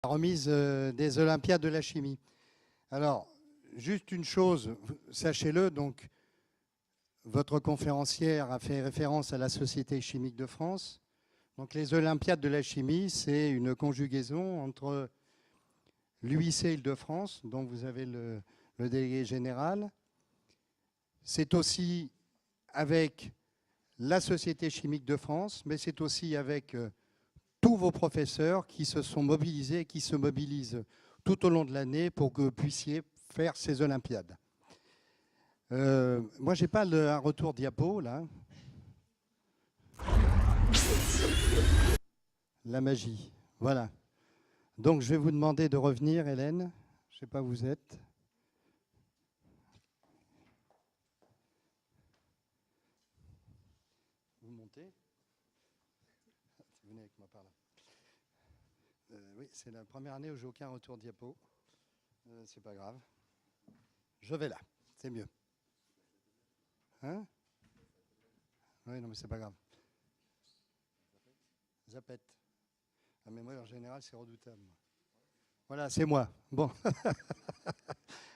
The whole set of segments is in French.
La remise des Olympiades de la chimie. Alors, juste une chose, sachez-le, donc, votre conférencière a fait référence à la Société chimique de France. Donc, les Olympiades de la chimie, c'est une conjugaison entre l'UIC Île-de-France, dont vous avez le délégué général. C'est aussi avec la Société chimique de France, mais c'est aussi avec tous vos professeurs qui se sont mobilisés et qui se mobilisent tout au long de l'année pour que vous puissiez faire ces Olympiades. Moi, je n'ai pas un retour diapo, là. La magie, voilà. Donc, je vais vous demander de revenir, Hélène. Je ne sais pas où vous êtes. Vous montez. Venez avec moi par là. Oui, c'est la première année où j'ai aucun retour diapo. C'est pas grave. Je vais là, c'est mieux. Hein? Oui, non, mais c'est pas grave. Zapette. Ah, mais moi, en général, c'est redoutable. Voilà, c'est moi. Bon.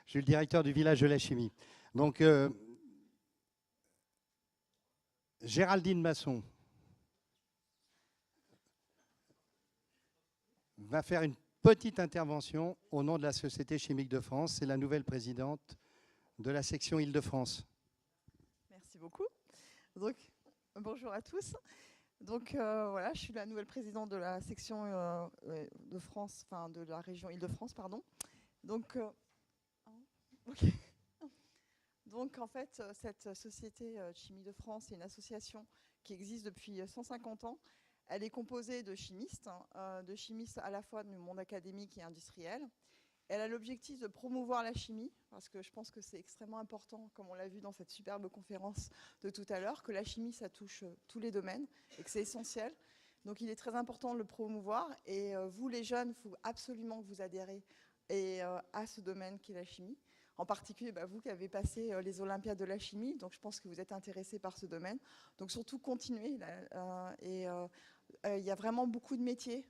Je suis le directeur du village de la chimie. Donc, Géraldine Masson va faire une petite intervention au nom de la Société chimique de France. C'est la nouvelle présidente de la section Île-de-France. Merci beaucoup. Donc, bonjour à tous. Donc voilà, je suis la nouvelle présidente de la section de France, enfin de la région Île-de-France, pardon. Donc, okay. Donc en fait, cette société Chimie de France est une association qui existe depuis 150 ans. Elle est composée de chimistes à la fois du monde académique et industriel. Elle a l'objectif de promouvoir la chimie, parce que je pense que c'est extrêmement important, comme on l'a vu dans cette superbe conférence de tout à l'heure, que la chimie, ça touche tous les domaines et que c'est essentiel. Donc il est très important de le promouvoir. Et vous, les jeunes, il faut absolument que vous adhérez à ce domaine qui est la chimie. En particulier, vous qui avez passé les Olympiades de la chimie, donc je pense que vous êtes intéressés par ce domaine. Donc surtout, continuez. Il y a vraiment beaucoup de métiers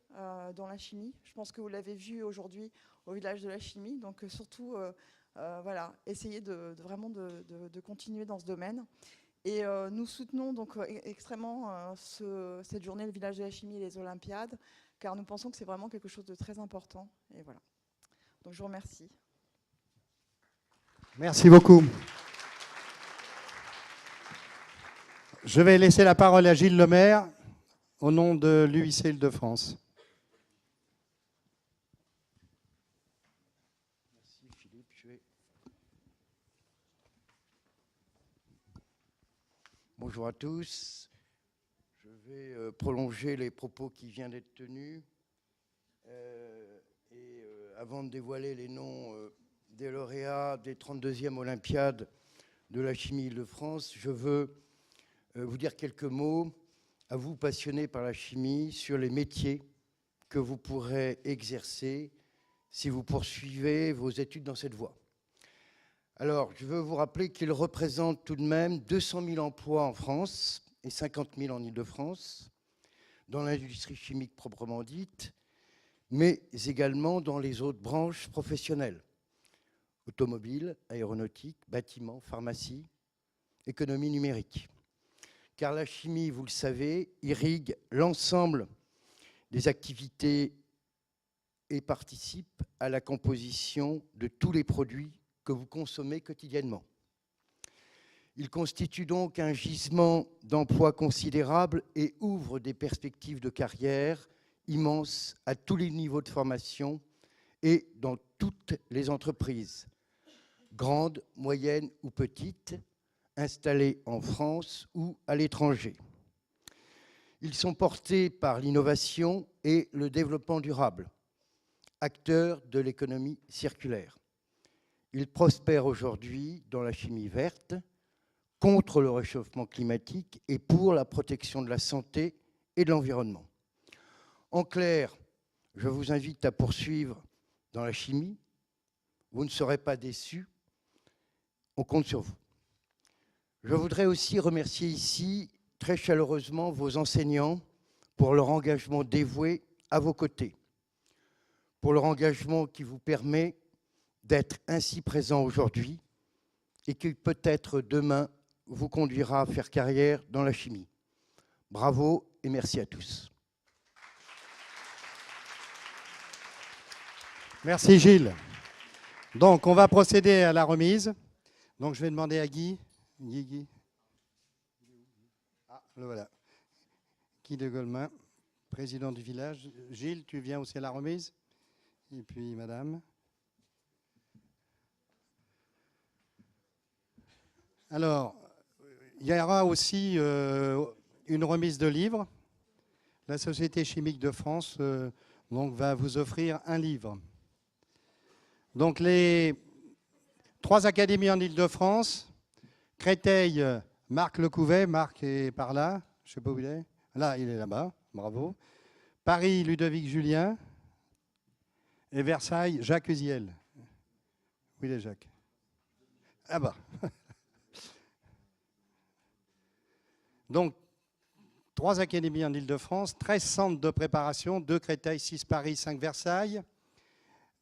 dans la chimie. Je pense que vous l'avez vu aujourd'hui au village de la chimie. Donc surtout, voilà, essayez vraiment de continuer dans ce domaine. Et nous soutenons donc extrêmement cette journée, le village de la chimie et les Olympiades, car nous pensons que c'est vraiment quelque chose de très important. Et voilà. Donc je vous remercie. Merci beaucoup. Je vais laisser la parole à Gilles Lemaire au nom de l'UIC Île-de-France. Merci Philippe. Bonjour à tous. Je vais prolonger les propos qui viennent d'être tenus. Avant de dévoiler les noms des lauréats des 32e Olympiades de la chimie Île-de-France, je veux vous dire quelques mots à vous passionnés par la chimie sur les métiers que vous pourrez exercer si vous poursuivez vos études dans cette voie. Alors, je veux vous rappeler qu'il représente tout de même 200 000 emplois en France et 50 000 en Île-de-France, dans l'industrie chimique proprement dite, mais également dans les autres branches professionnelles. Automobile, aéronautique, bâtiment, pharmacie, économie numérique. Car la chimie, vous le savez, irrigue l'ensemble des activités et participe à la composition de tous les produits que vous consommez quotidiennement. Il constitue donc un gisement d'emplois considérable et ouvre des perspectives de carrière immenses à tous les niveaux de formation et dans toutes les entreprises, grandes, moyennes ou petites, installées en France ou à l'étranger. Ils sont portés par l'innovation et le développement durable, acteurs de l'économie circulaire. Ils prospèrent aujourd'hui dans la chimie verte, contre le réchauffement climatique et pour la protection de la santé et de l'environnement. En clair, je vous invite à poursuivre dans la chimie. Vous ne serez pas déçus. On compte sur vous. Je voudrais aussi remercier ici très chaleureusement vos enseignants pour leur engagement dévoué à vos côtés. pour leur engagement qui vous permet d'être ainsi présent aujourd'hui et qui peut-être demain vous conduira à faire carrière dans la chimie. Bravo et merci à tous. Merci Gilles. Donc, on va procéder à la remise. Donc, je vais demander à Guy. Guy. Ah, le voilà. Guy de Golemin, président du village. Gilles, tu viens aussi à la remise. Et puis, madame. Alors, il y aura aussi une remise de livres. La Société chimique de France donc, va vous offrir un livre. Donc, les 3 académies en Île-de-France, Créteil, Marc Lecouvet. Marc est par là, je ne sais pas où il est. Là, il est là-bas, bravo. Paris, Ludovic Julien. Et Versailles, Jacques Uziel. Où il est, Jacques? Ah bah. Donc, 3 académies en Île-de-France, 13 centres de préparation, 2 Créteil, 6 Paris, 5 Versailles,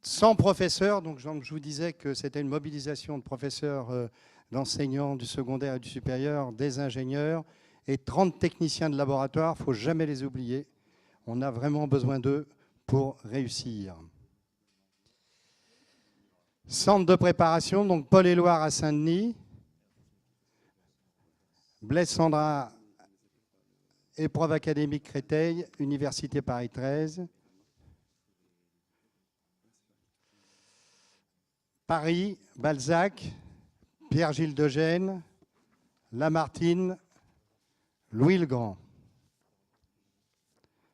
100 professeurs. Donc, je vous disais que c'était une mobilisation de professeurs, d'enseignants du secondaire et du supérieur, des ingénieurs et 30 techniciens de laboratoire. Il ne faut jamais les oublier. On a vraiment besoin d'eux pour réussir. Centre de préparation, donc Paul-et-Loire à Saint-Denis, Blaise Sandra, épreuve académique Créteil, Université Paris 13. Paris, Balzac, Pierre-Gilles de Gênes, Lamartine, Louis le Grand.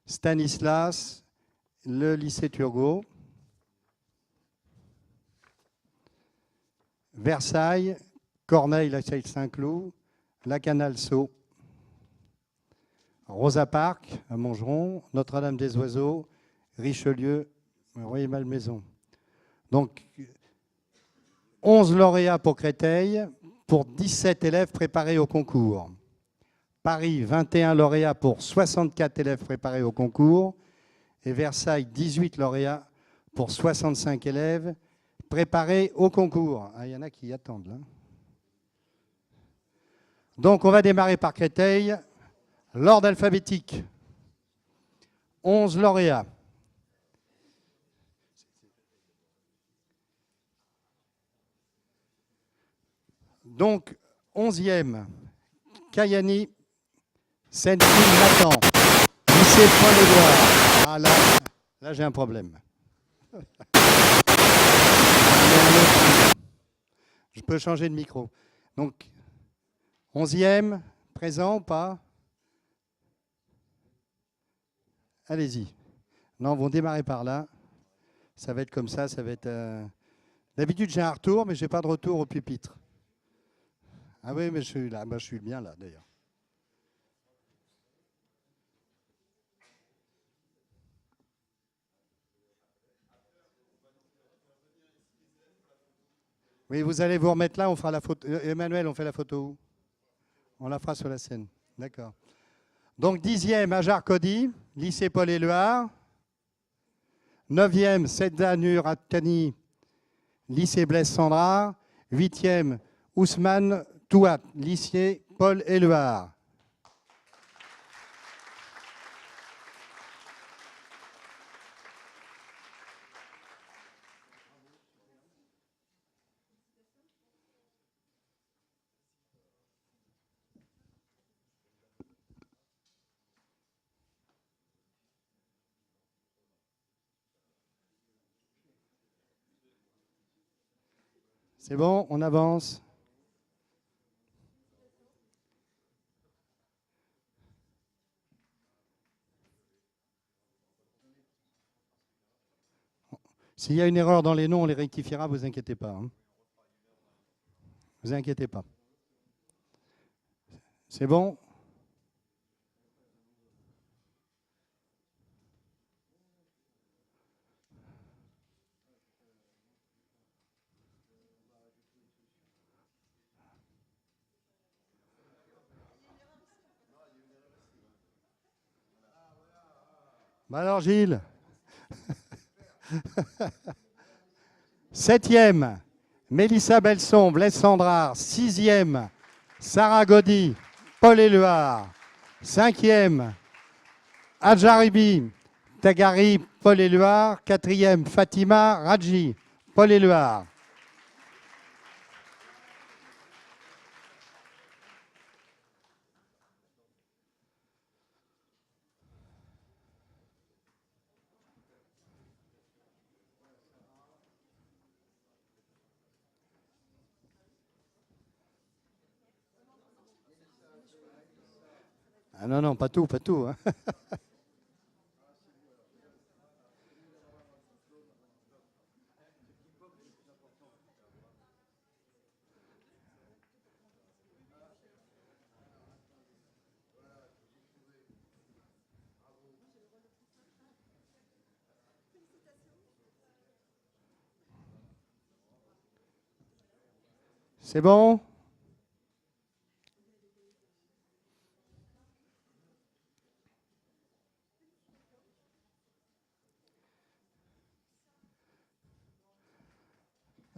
Stanislas, le lycée Turgot. Versailles, Corneille, la Saint-Cloud, la Canal-Sceaux. Rosa Parks, à Montgeron, Notre-Dame des Oiseaux, Richelieu, Rueil-Malmaison. Donc, 11 lauréats pour Créteil, pour 17 élèves préparés au concours. Paris, 21 lauréats pour 64 élèves préparés au concours. Et Versailles, 18 lauréats pour 65 élèves préparés au concours. Ah, il y en a qui attendent, là. Donc, on va démarrer par Créteil. L'ordre alphabétique. 11 lauréats. Donc, 11e, Kayani Seine-Nathan, lycée Paul-et-Loire. Ah là j'ai un problème. Je peux changer de micro. Donc, 11e, présent ou pas? Allez-y. Non, on va démarrer par là. Ça va être comme ça, ça va être... D'habitude, j'ai un retour, mais je n'ai pas de retour au pupitre. Ah oui, mais je suis là. Bah, je suis bien là, d'ailleurs. Oui, vous allez vous remettre là, on fera la photo. Emmanuel, on fait la photo où? On la fera sur la scène. D'accord. Donc, 10e, Ajar Cody, lycée Paul-et-Loire. 9e, Sedda Nur Attani, lycée Blaise Sandra. 8e, Ousmane Touat, lycée Paul-et-Loire. C'est bon, on avance. S'il y a une erreur dans les noms, on les rectifiera, vous inquiétez pas. Hein. Vous inquiétez pas. C'est bon? Bah alors Gilles, Septième, Mélissa Belson, Blaise Sandrard. Sixième, Sarah Gaudy, Paul Éluard. Cinquième, Adjaribi, Tagari, Paul Éluard. Quatrième, Fatima Radji, Paul Éluard. Ah non, non, pas tout, pas tout. Hein. C'est bon?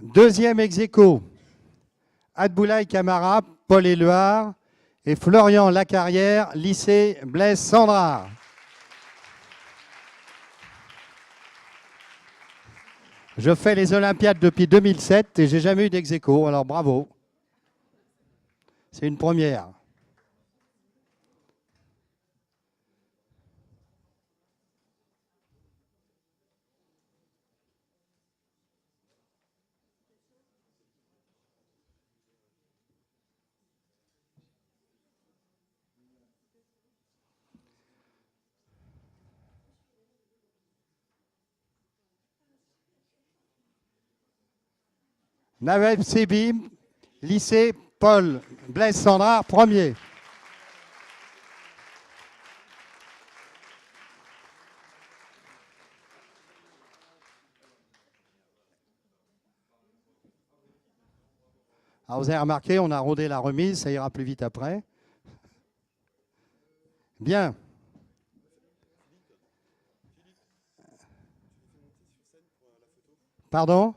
Deuxième ex-aequo, Adboulaye Camara, Paul Éluard et Florian Lacarrière, lycée Blaise Sandrard. Je fais les Olympiades depuis 2007 et j'ai jamais eu d'ex-aequo, alors bravo. C'est une première. Naweb Sebim, lycée Paul Blaise Sandrard, premier. Alors vous avez remarqué, on a rodé la remise, ça ira plus vite après. Bien. Pardon?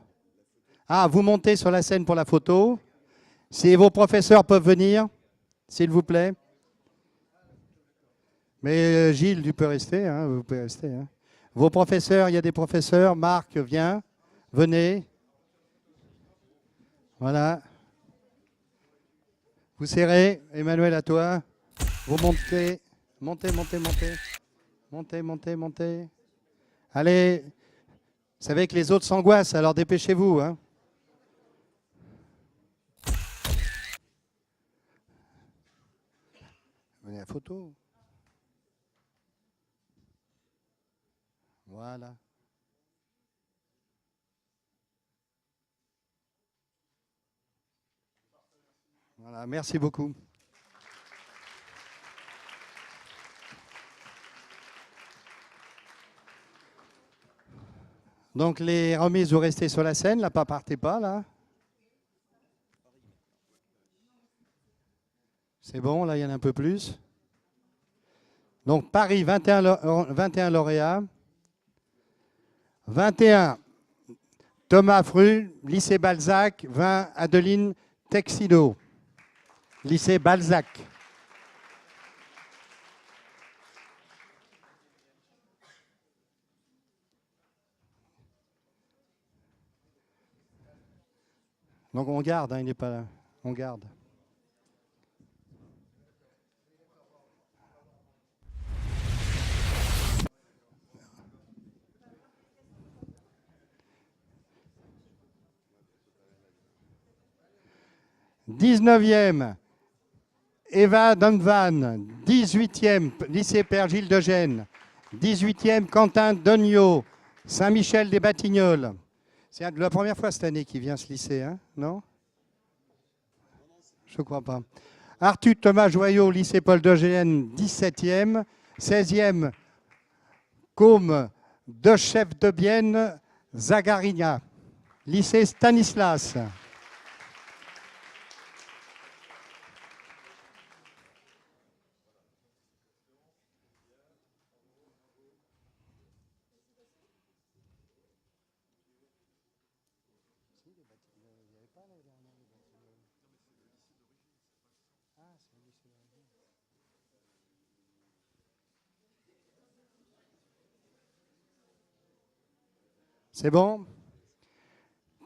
Ah, vous montez sur la scène pour la photo. Si vos professeurs peuvent venir, s'il vous plaît. Mais Gilles, tu peux rester. Hein, vous pouvez rester. Hein. Vos professeurs, il y a des professeurs. Marc, viens. Venez. Voilà. Vous serrez. Emmanuel, à toi. Vous montez. Montez, montez, montez. Montez, montez, montez. Allez. Vous savez que les autres s'angoissent, alors dépêchez-vous. Hein. Venez à la photo. Voilà. Voilà, merci beaucoup. Donc les remises, vous restez sur la scène, là, pas partez pas, là. C'est bon, là, il y en a un peu plus. Donc Paris, 21 lauréats. 21, Thomas Fru, lycée Balzac. 20, Adeline Texido, lycée Balzac. Donc on garde, hein, il n'est pas là. On garde. Dix-neuvième, Eva Donvan. 18e, lycée Père Gilles de Gênes. 18e, Quentin Dognaud, Saint-Michel-des-Batignolles. C'est la première fois cette année qu'il vient ce lycée, hein, non? Je ne crois pas. Arthur Thomas Joyau, lycée Paul de Gênes, 17e. 16e, Côme de Chef de Bienne, Zagarina, lycée Stanislas. C'est bon?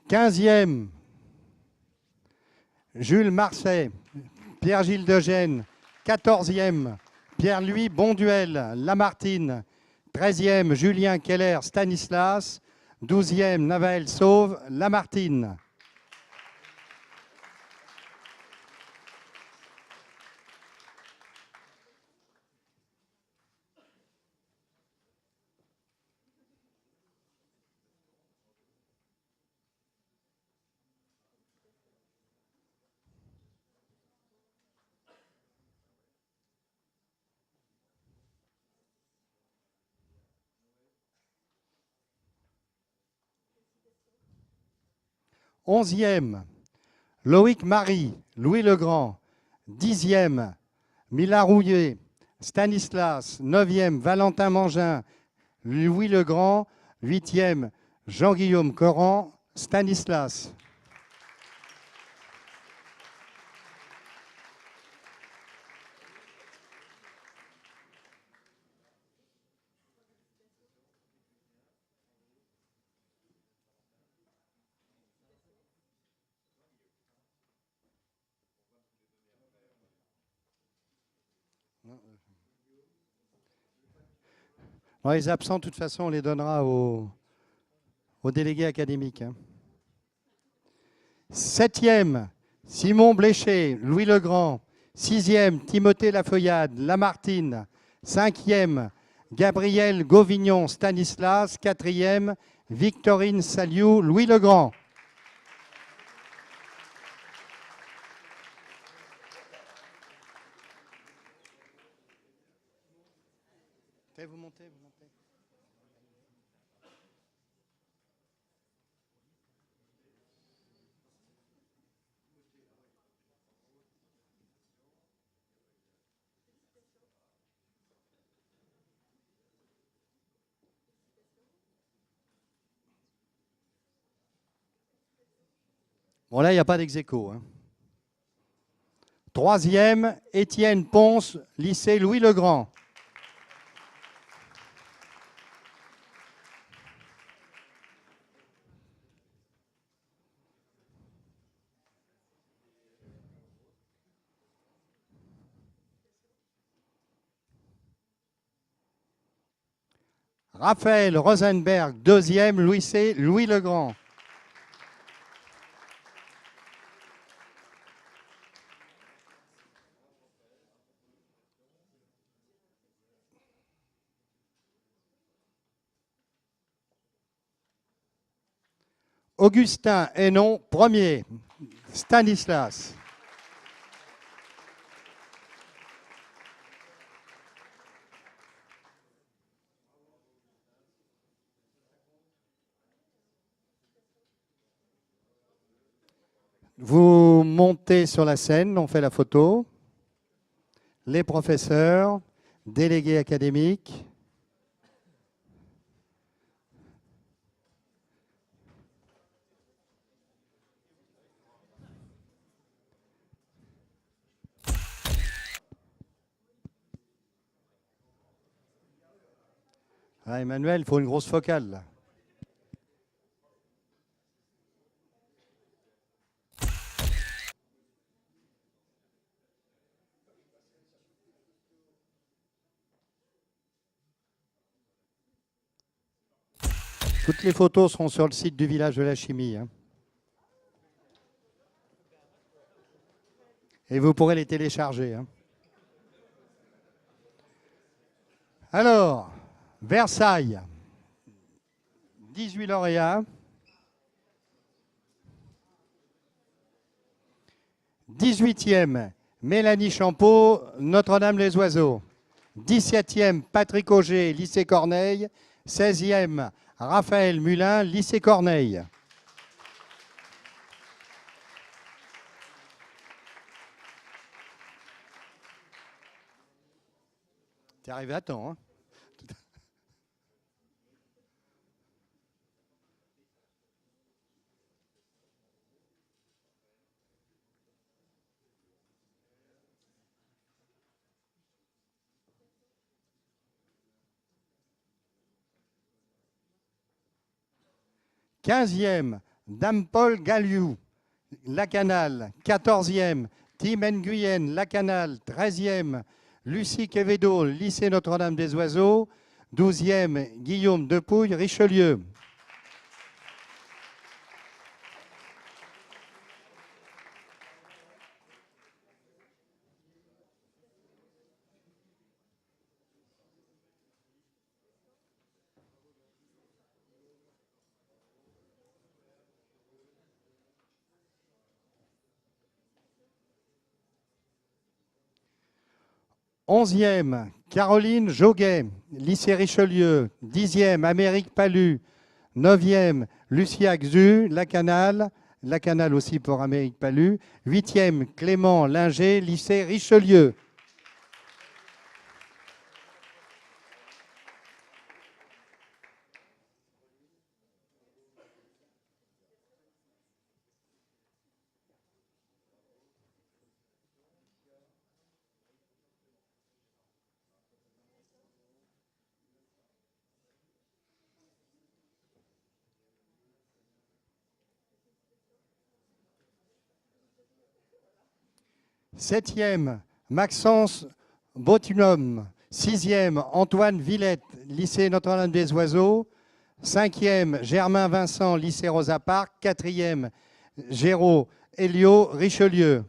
15e, Jules Marseille, Pierre-Gilles Degène. 14e, Pierre-Louis Bonduel, Lamartine. 13e, Julien Keller, Stanislas. 12e, Navael Sauve, Lamartine. Onzième, Loïc Marie, Louis Legrand. 10e, Mila Rouillet, Stanislas. 9e, Valentin Mangin, Louis Legrand. 8e, Jean-Guillaume Coran, Stanislas. Bon, les absents, de toute façon, on les donnera aux délégués académiques. 7e, Simon Bléchet, Louis Legrand. 6e, Timothée Lafeuillade, Lamartine. 5e, Gabriel Gauvignon, Stanislas. 4e, Victorine Saliou, Louis Legrand. Vous montez, vous montez. Bon, là, il n'y a pas d'ex-aequo. 3e, Étienne Ponce, lycée Louis Legrand. Raphaël Rosenberg, 2e, lycée Louis Legrand. Augustin Hénon, 1er, Stanislas. Vous montez sur la scène, on fait la photo. Les professeurs, délégués académiques. Ah, Emmanuel, il faut une grosse focale, là. Toutes les photos seront sur le site du village de la chimie. Et vous pourrez les télécharger. Alors, Versailles, 18 lauréats. 18e, Mélanie Champeau, Notre-Dame-les-Oiseaux. 17e, Patrick Auger, lycée Corneille. 16e, Raphaël Mulin, lycée Corneille. T'es arrivé à temps, hein? 15e, Dame-Paul Galliou, Lacanal. 14e, Tim Nguyen, Lacanal. 13e, Lucie Quevedo, lycée Notre-Dame des Oiseaux. 12e, Guillaume Depuy, Richelieu. Onzième, Caroline Joguet, lycée Richelieu. 10e, Amérique Palu. 9e, Lucia Xu, Lacanal. Lacanal aussi pour Amérique Palu. 8e, Clément Linger, lycée Richelieu. Septième, Maxence Botunum. 6e, Antoine Villette, lycée Notre-Dame des Oiseaux. 5e, Germain Vincent, lycée Rosa Parks. 4e, Géraud Elio, Richelieu.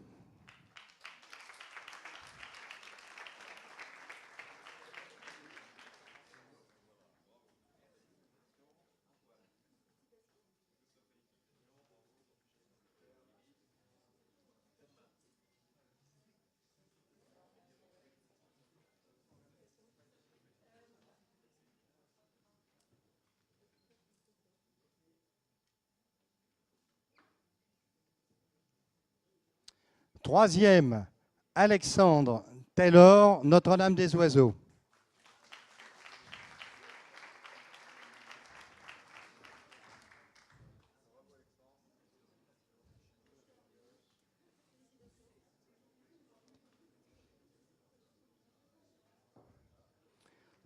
Troisième, Alexandre Taylor, Notre-Dame des Oiseaux.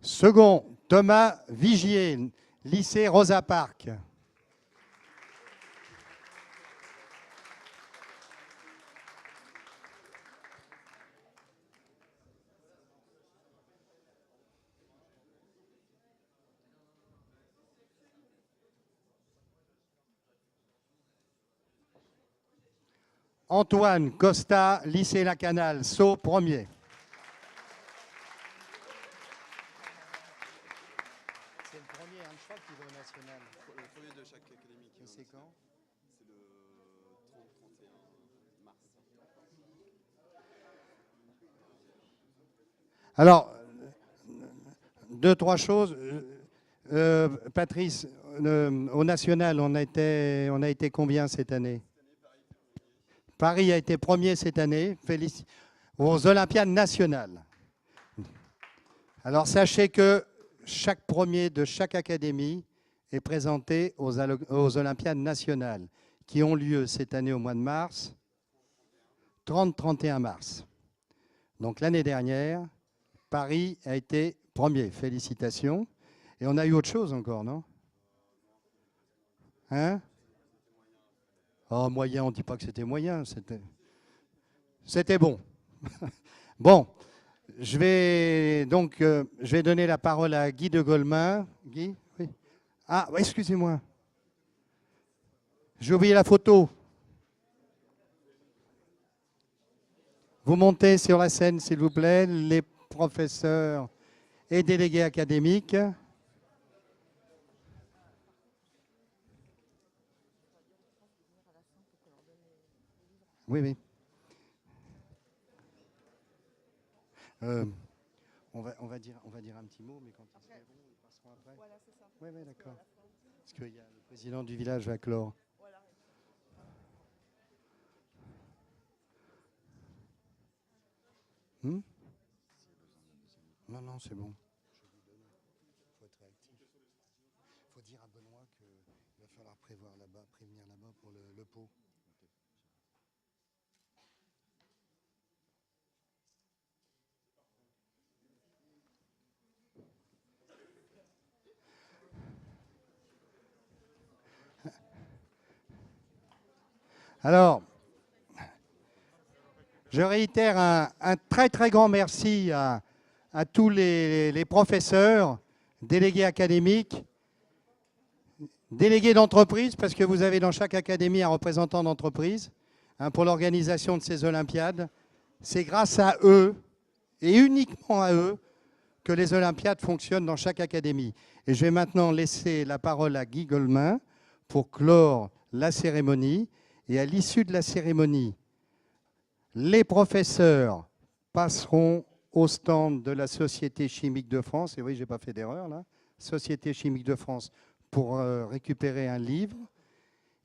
Second, Thomas Vigier, lycée Rosa Parks. Antoine Costa, lycée Lacanal, Sceaux, premier. C'est le premier, je crois, qui va au national. Le premier de chaque académie. C'est quand? C'est le 30-31 mars. Alors, deux, trois choses. Patrice, au national, on a été combien cette année? Paris a été premier cette année, aux Olympiades nationales. Alors sachez que chaque premier de chaque académie est présenté aux Olympiades nationales qui ont lieu cette année au mois de mars, 30-31 mars. Donc l'année dernière, Paris a été premier. Félicitations. Et on a eu autre chose encore, non? Hein? Oh, moyen, on ne dit pas que c'était moyen, c'était bon. Bon, je vais donner la parole à Guy de Golemin. Guy? Oui. Ah, excusez-moi. J'ai oublié la photo. Vous montez sur la scène, s'il vous plaît, les professeurs et délégués académiques. Oui, oui. On va dire un petit mot, mais quand ils seront, ils passeront après. Voilà, c'est ça. Oui, oui, d'accord. Parce qu'il y a le président du village va clore. Voilà. Non, non, c'est bon. Il faut être réactif. Il faut dire à Benoît qu'il va falloir prévenir là-bas pour le pot. Alors, je réitère un très très grand merci à tous les professeurs, délégués académiques, délégués d'entreprise, parce que vous avez dans chaque académie un représentant d'entreprise pour l'organisation de ces Olympiades. C'est grâce à eux, et uniquement à eux, que les Olympiades fonctionnent dans chaque académie. Et je vais maintenant laisser la parole à Guy Goldman pour clore la cérémonie. Et à l'issue de la cérémonie, les professeurs passeront au stand de la Société chimique de France. Et oui, je n'ai pas fait d'erreur là. Société chimique de France pour récupérer un livre.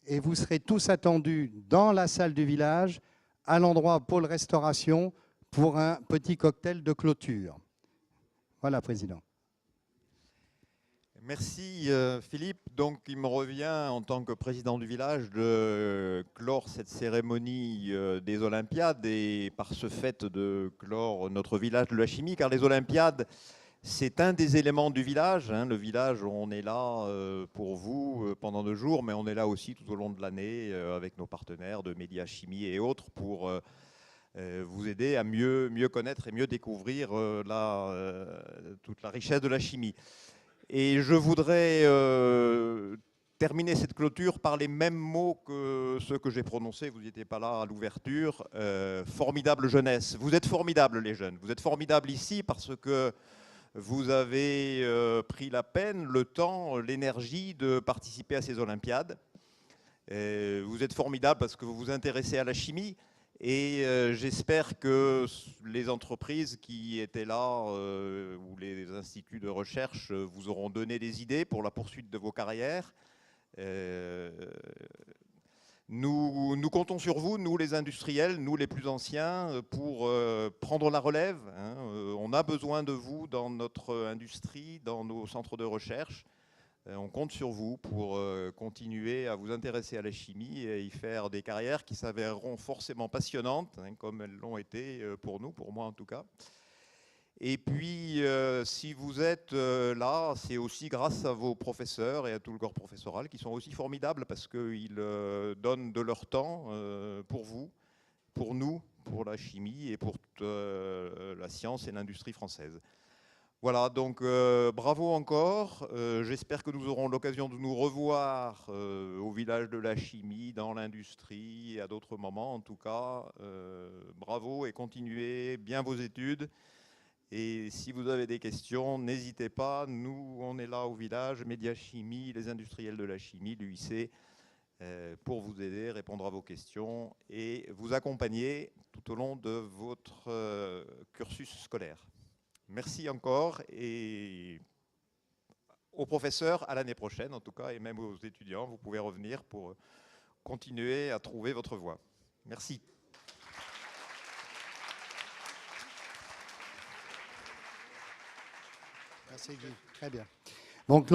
Et vous serez tous attendus dans la salle du village, à l'endroit pôle restauration, pour un petit cocktail de clôture. Voilà, Président. Merci Philippe. Donc il me revient en tant que président du village de clore cette cérémonie des Olympiades et par ce fait de clore notre village de la chimie, car les Olympiades, c'est un des éléments du village. Le village, on est là pour vous pendant 2 jours, mais on est là aussi tout au long de l'année avec nos partenaires de Média Chimie et autres pour vous aider à mieux connaître et mieux découvrir toute la richesse de la chimie. Et je voudrais terminer cette clôture par les mêmes mots que ceux que j'ai prononcés, vous n'étiez pas là à l'ouverture. Formidable jeunesse. Vous êtes formidables les jeunes. Vous êtes formidables ici parce que vous avez pris la peine, le temps, l'énergie de participer à ces Olympiades. Vous êtes formidables parce que vous vous intéressez à la chimie. Et j'espère que les entreprises qui étaient là ou les instituts de recherche vous auront donné des idées pour la poursuite de vos carrières. Nous comptons sur vous, nous les industriels, nous les plus anciens, pour prendre la relève. On a besoin de vous dans notre industrie, dans nos centres de recherche. On compte sur vous pour continuer à vous intéresser à la chimie et y faire des carrières qui s'avéreront forcément passionnantes, comme elles l'ont été pour nous, pour moi en tout cas. Et puis, si vous êtes là, c'est aussi grâce à vos professeurs et à tout le corps professoral qui sont aussi formidables parce qu'ils donnent de leur temps pour vous, pour nous, pour la chimie et pour la science et l'industrie française. Voilà, donc bravo encore. J'espère que nous aurons l'occasion de nous revoir au village de la chimie, dans l'industrie et à d'autres moments. En tout cas, bravo et continuez bien vos études. Et si vous avez des questions, n'hésitez pas. Nous, on est là au village, Média Chimie, les industriels de la chimie, l'UIC, pour vous aider, répondre à vos questions et vous accompagner tout au long de votre cursus scolaire. Merci encore et aux professeurs à l'année prochaine en tout cas et même aux étudiants, vous pouvez revenir pour continuer à trouver votre voie. Merci. Merci Guy, très bien. Donc